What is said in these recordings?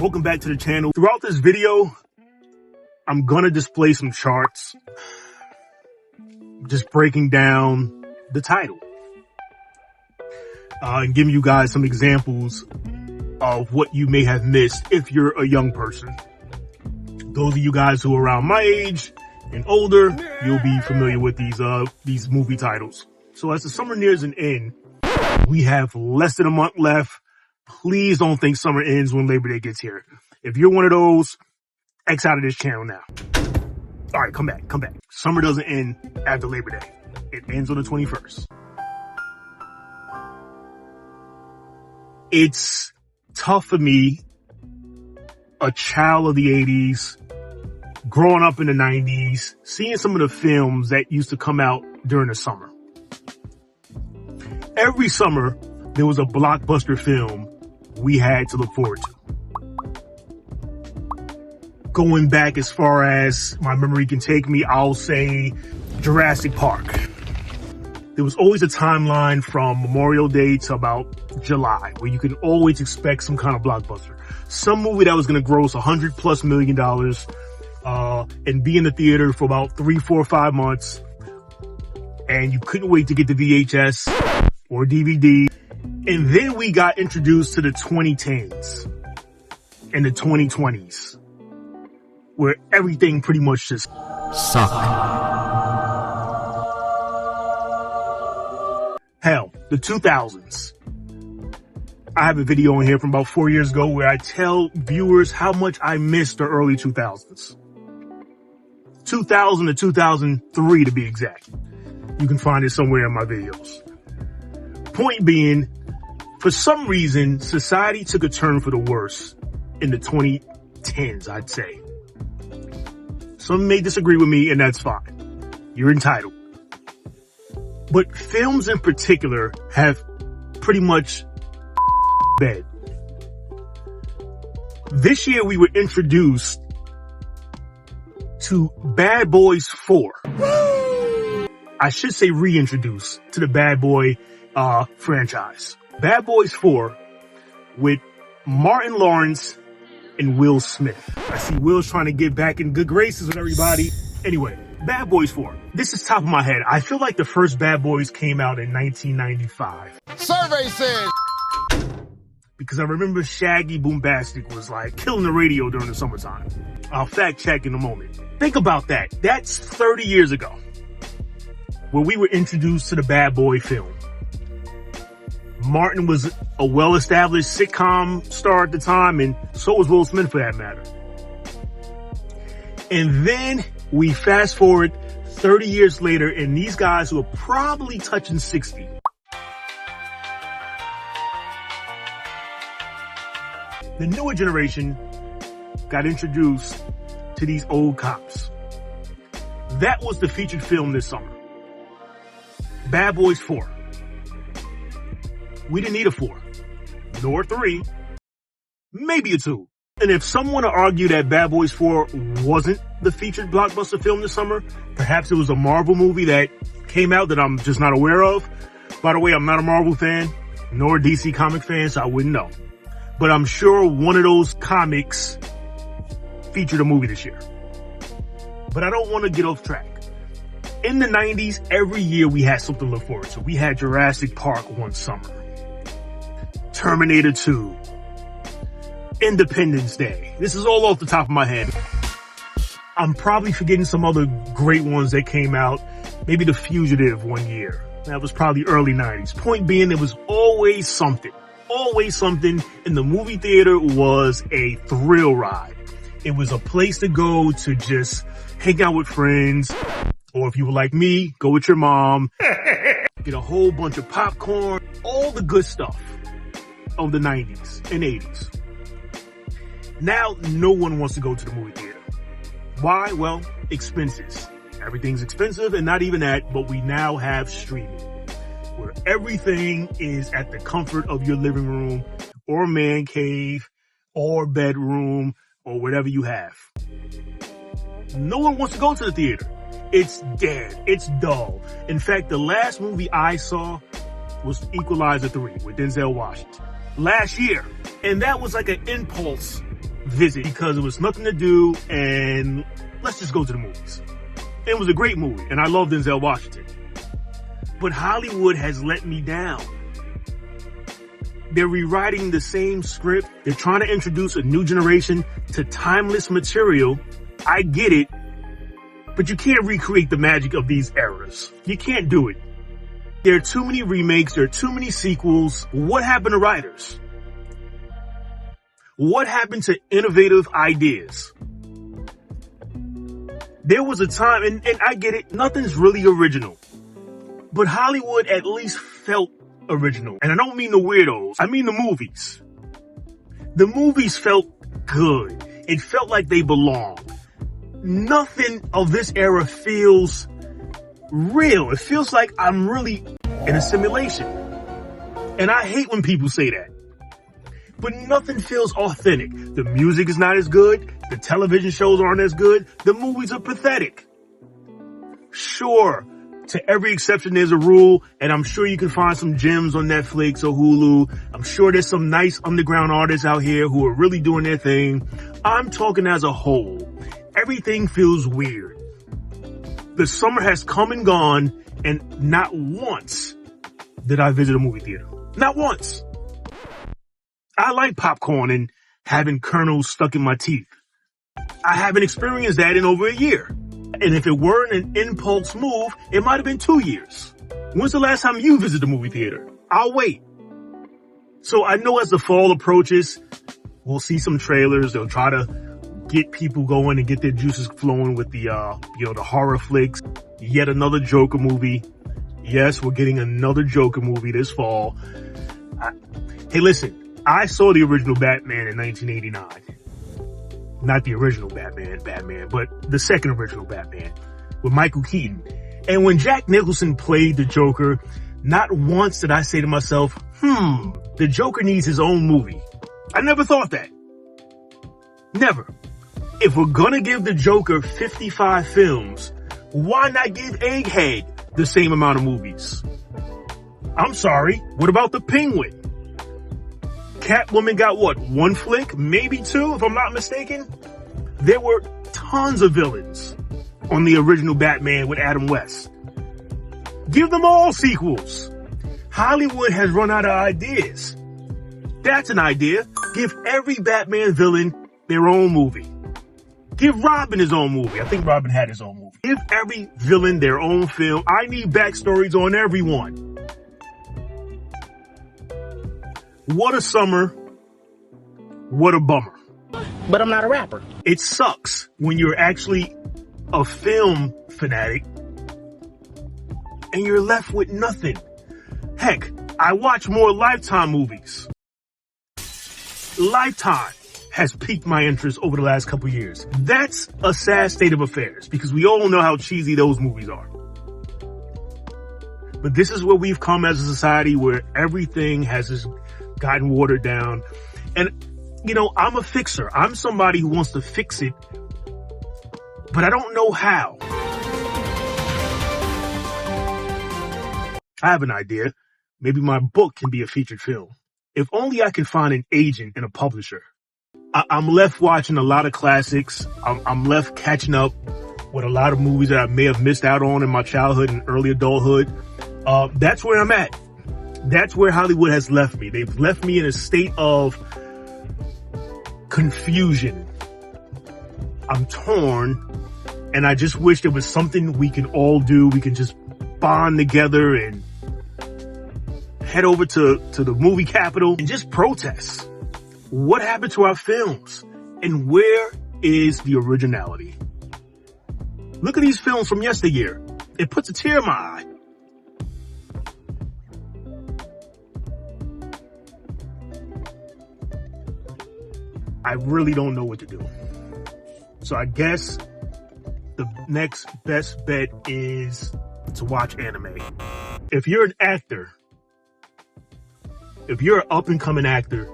welcome back to the channel. Throughout this video, I'm gonna display some charts, just breaking down the title, and giving you guys some examples of what you may have missed if you're a young person. Those of you guys who are around my age and older, you'll be familiar with these movie titles. So as the summer nears an end, we have less than a month left. Please don't think summer ends when Labor Day gets here. If you're one of those, X out of this channel now. All right, come back. Summer doesn't end after Labor Day. It ends on the 21st. It's tough for me, a child of the 80s, growing up in the 90s, seeing some of the films that used to come out during the summer. Every summer, there was a blockbuster film we had to look forward to. Going back as far as my memory can take me, I'll say Jurassic Park. There was always a timeline from Memorial Day to about July where you could always expect some kind of blockbuster. Some movie that was going to gross $100+ million and be in the theater for about 3, 4, 5 months. And you couldn't wait to get the VHS or DVD. And then we got introduced to the 2010s and the 2020s, where everything pretty much just sucked. Hell, the 2000s. I have a video on here from about 4 years ago where I tell viewers how much I missed the early 2000s. 2000 to 2003 to be exact. You can find it somewhere in my videos. Point being, for some reason, society took a turn for the worse in the 2010s, I'd say. Some may disagree with me, and that's fine. You're entitled. But films in particular have pretty much bed. This year we were introduced to Bad Boys 4. I should say reintroduced to the Bad Boy franchise. Bad Boys 4 with Martin Lawrence and Will Smith. I see Will's trying to get back in good graces with everybody. Anyway, Bad Boys 4. This is top of my head. I feel like the first Bad Boys came out in 1995. Survey says. Because I remember Shaggy Boombastic was like killing the radio during the summertime. I'll fact check in a moment. Think about that. That's 30 years ago, where we were introduced to the Bad Boy film. Martin was a well-established sitcom star at the time, and so was Will Smith for that matter. And then we fast forward 30 years later, and these guys who are probably touching 60. The newer generation got introduced to these old cops. That was the featured film this summer. Bad Boys 4. We didn't need a 4, nor 3, maybe a 2. And if someone to argue that Bad Boys 4 wasn't the featured blockbuster film this summer, perhaps it was a Marvel movie that came out that I'm just not aware of. By the way, I'm not a Marvel fan, nor a DC comic fan, so I wouldn't know. But I'm sure one of those comics featured a movie this year. But I don't want to get off track. In the 90s, every year we had something to look forward to. We had Jurassic Park one summer, Terminator 2, Independence Day. This is all off the top of my head. I'm probably forgetting some other great ones that came out. Maybe The Fugitive one year. That was probably early 90s. Point being, there was always something. Always something. And the movie theater was a thrill ride. It was a place to go to just hang out with friends. Or if you were like me, go with your mom. Get a whole bunch of popcorn. All the good stuff of the 90s and 80s. Now, no one wants to go to the movie theater. Why? Well, expenses. Everything's expensive, and not even that, but we now have streaming, where everything is at the comfort of your living room or man cave or bedroom or whatever you have. No one wants to go to the theater. It's dead. It's dull. In fact, the last movie I saw was Equalizer 3 with Denzel Washington last year. And that was like an impulse visit because there was nothing to do and let's just go to the movies. It was a great movie and I love Denzel Washington. But Hollywood has let me down. They're rewriting the same script. They're trying to introduce a new generation to timeless material. I get it, but you can't recreate the magic of these eras. You can't do it. There are too many remakes. There are too many sequels. What happened to writers? What happened to innovative ideas? There was a time, and I get it, nothing's really original. But Hollywood at least felt original. And I don't mean the weirdos. I mean the movies. The movies felt good. It felt like they belonged. Nothing of this era feels real. It feels like I'm really in a simulation. And I hate when people say that. But nothing feels authentic. The music is not as good. The television shows aren't as good. The movies are pathetic. Sure, to every exception there's a rule, and I'm sure you can find some gems on Netflix or Hulu. I'm sure there's some nice underground artists out here who are really doing their thing. I'm talking as a whole. Everything feels weird. The summer has come and gone, and not once did I visit a movie theater. Not once. I like popcorn and having kernels stuck in my teeth. I haven't experienced that in over a year. And if it weren't an impulse move, it might have been 2 years. When's the last time you visited a movie theater? I'll wait. So I know as the fall approaches, we'll see some trailers. They'll try to get people going and get their juices flowing with the horror flicks. Yet another Joker movie. Yes, we're getting another Joker movie this fall. Hey, listen. I saw the original Batman in 1989. Not the original Batman, but the second original Batman with Michael Keaton. And when Jack Nicholson played the Joker, not once did I say to myself, the Joker needs his own movie. I never thought that. Never. If we're gonna give the Joker 55 films, why not give Egghead the same amount of movies? I'm sorry, what about the Penguin? Catwoman got what, 1 flick? Maybe 2, if I'm not mistaken? There were tons of villains on the original Batman with Adam West. Give them all sequels. Hollywood has run out of ideas. That's an idea. Give every Batman villain their own movie. Give Robin his own movie. I think Robin had his own movie. Give every villain their own film. I need backstories on everyone. What a summer. What a bummer. But I'm not a rapper. It sucks when you're actually a film fanatic and you're left with nothing. Heck, I watch more Lifetime movies. Lifetime has piqued my interest over the last couple years. That's a sad state of affairs because we all know how cheesy those movies are. But this is where we've come as a society where everything has just gotten watered down. And, I'm a fixer. I'm somebody who wants to fix it, but I don't know how. I have an idea. Maybe my book can be a featured film. If only I could find an agent and a publisher. I'm left watching a lot of classics. I'm left catching up with a lot of movies that I may have missed out on in my childhood and early adulthood. That's where I'm at. That's where Hollywood has left me. They've left me in a state of confusion. I'm torn, and I just wish there was something we can all do. We can just bond together and head over to the movie capital and just protest. What happened to our films? And where is the originality? Look at these films from yesteryear. It puts a tear in my eye. I really don't know what to do. So I guess the next best bet is to watch anime. If you're an actor, if you're an up-and-coming actor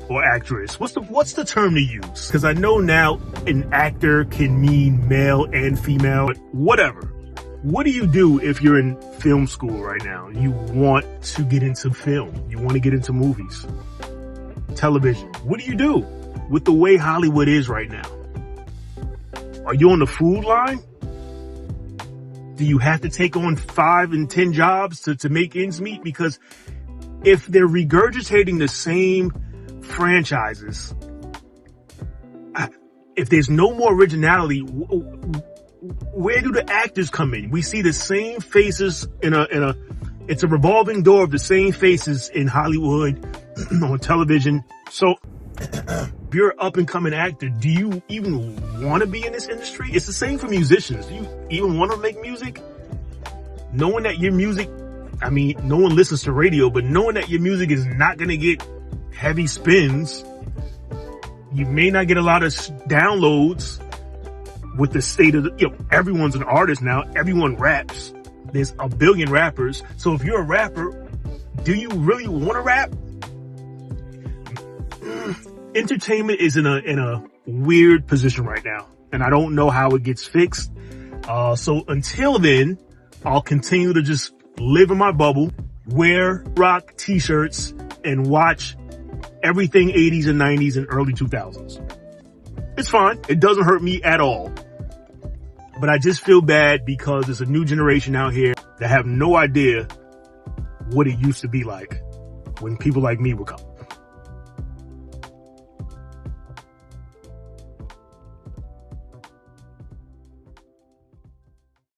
or actress, what's the term to use? Because I know now an actor can mean male and female, but whatever. What do you do if you're in film school right now? You want to get into film. You want to get into movies, television. What do you do? with the way Hollywood is right now? Are you on the food line? Do you have to take on 5 and 10 jobs to make ends meet? Because if they're regurgitating the same franchises, if there's no more originality, where do the actors come in? We see the same faces it's a revolving door of the same faces in Hollywood, on television. So if you're an up and coming actor, do you even want to be in this industry? It's the same for musicians. Do you even want to make music? Knowing that your music, I mean, no one listens to radio, but knowing that your music is not going to get heavy spins, you may not get a lot of downloads with the state of everyone's an artist now. Everyone raps. There's a billion rappers. So if you're a rapper, do you really want to rap? Entertainment is in a weird position right now, and I don't know how it gets fixed. So until then, I'll continue to just live in my bubble, wear rock t-shirts, and watch everything 80s and 90s and early 2000s. It's fine. It doesn't hurt me at all. But I just feel bad because there's a new generation out here that have no idea what it used to be like when people like me would come.